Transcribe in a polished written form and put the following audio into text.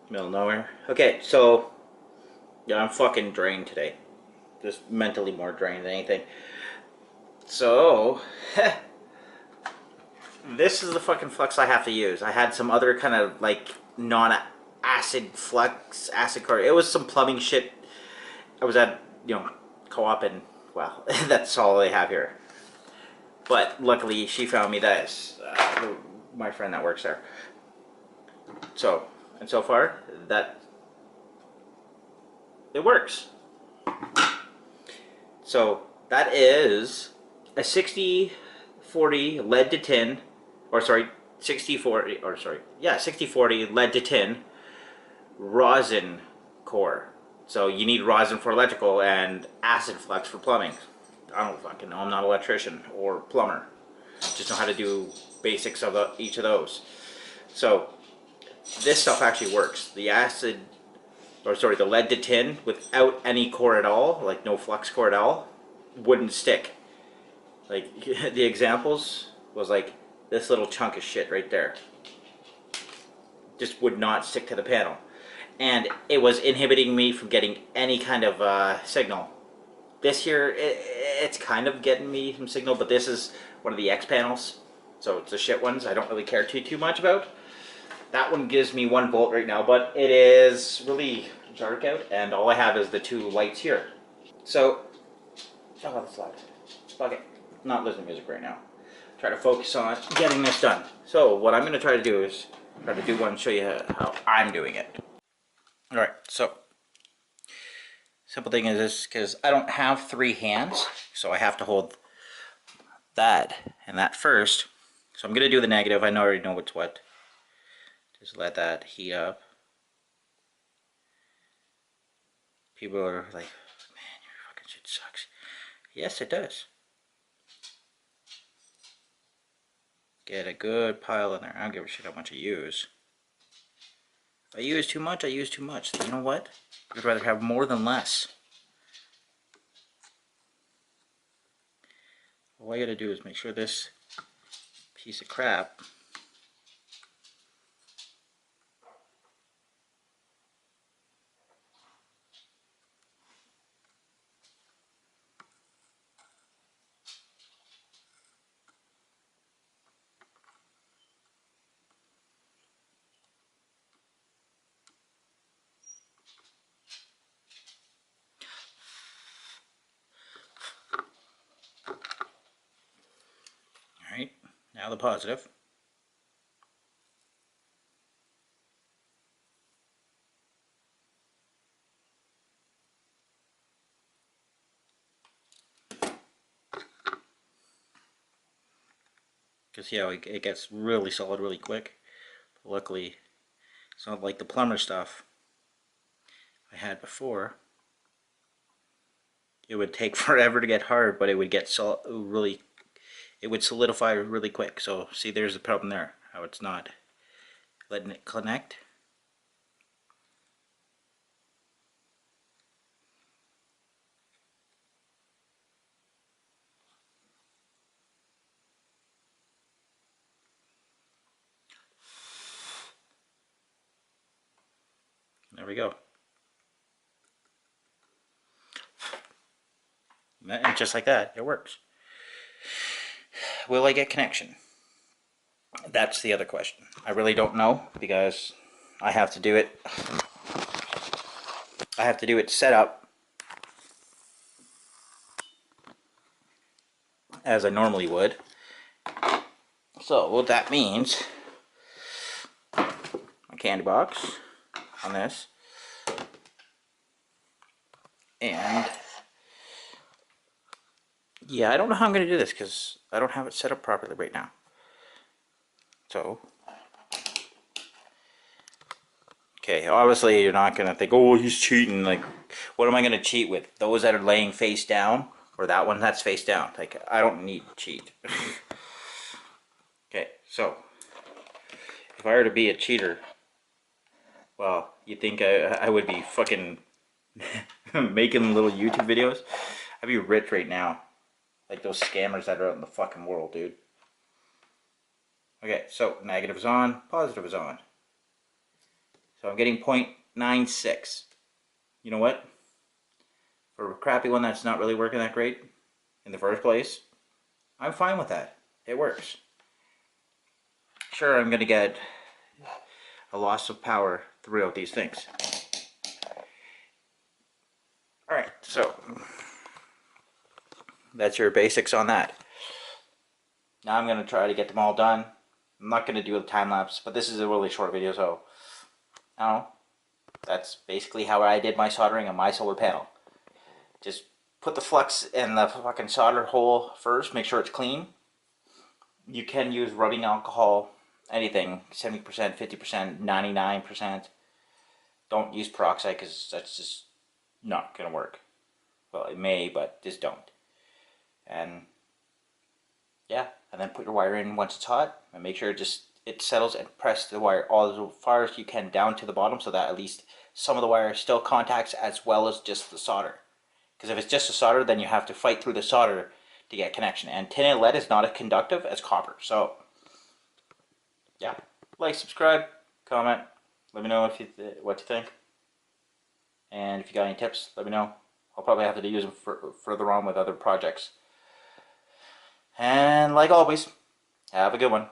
Middle of nowhere. Okay, so yeah, I'm fucking drained today. Just mentally more drained than anything. So this is the fucking flux I have to use. I had some other kind of like non-acid flux, acid core. It was some plumbing shit. I was at co-op and well, that's all they have here. But luckily, she found me this. My friend that works there. So and so far that it works. So that is a 60-40 lead to tin, or sorry, 60-40, or sorry, yeah, 60-40 lead to tin rosin core. So you need rosin for electrical and acid flux for plumbing. I don't fucking know. I'm not an electrician or plumber. Just know how to do basics of each of those. So this stuff actually works. The acid, or sorry, the lead to tin without any core at all, like no flux core at all, wouldn't stick. Like the examples was like this little chunk of shit right there. Just would not stick to the panel. And it was inhibiting me from getting any kind of signal. This here, it's kind of getting me some signal, but this is one of the X panels. So it's the shit ones I don't really care too much about. That one gives me 1 volt right now, but it is really dark out, and all I have is the 2 lights here. So, oh, that's loud. Fuck it. Not listening to music right now. Try to focus on getting this done. So, what I'm going to try to do is try to do one and show you how I'm doing it. Alright, so, simple thing is this, because I don't have 3 hands, so I have to hold that and that first. So I'm going to do the negative. I already know what's what. Just let that heat up. People are like, man, your fucking shit sucks. Yes, it does. Get a good pile in there. I don't give a shit how much I use. If I use too much, I use too much. You know what? I'd rather have more than less. All I gotta do is make sure this piece of crap Alright, now the positive. Because see how it gets really solid really quick. But luckily, it's not like the plumber stuff I had before. It would take forever to get hard, but it would get really, it would solidify really quick. So see, there's the problem there, how it's not letting it connect. There we go. And just like that, it works. Will I get connection? That's the other question. I really don't know, because I have to do it. I have to do it set up as I normally would. So what that means, my candy box on this, and yeah, I don't know how I'm going to do this because I don't have it set up properly right now. So, okay, obviously you're not going to think, oh, he's cheating. Like, what am I going to cheat with? Those that are laying face down, or that one that's face down? Like, I don't need to cheat. Okay, so, if I were to be a cheater, well, you think I would be fucking making little YouTube videos? I'd be rich right now. Like those scammers that are out in the fucking world, dude. Okay, so negative is on, positive is on. So I'm getting 0.96. You know what? For a crappy one that's not really working that great in the first place, I'm fine with that. It works. Sure, I'm going to get a loss of power throughout these things. Alright, so that's your basics on that. Now I'm going to try to get them all done. I'm not going to do a time lapse, but this is a really short video, so I don't know. That's basically how I did my soldering on my solar panel. Just put the flux in the fucking solder hole first, make sure it's clean. You can use rubbing alcohol, anything, 70%, 50%, 99%. Don't use peroxide because that's just not going to work. Well, it may, but just don't. And yeah, and then put your wire in once it's hot and make sure it settles, and press the wire all as far as you can down to the bottom so that at least some of the wire still contacts as well as just the solder. Because if it's just the solder, then you have to fight through the solder to get connection. And tin and lead is not as conductive as copper. So yeah, like, subscribe, comment, let me know if what you think. And if you got any tips, let me know. I'll probably have to use them further on with other projects. And like always, have a good one.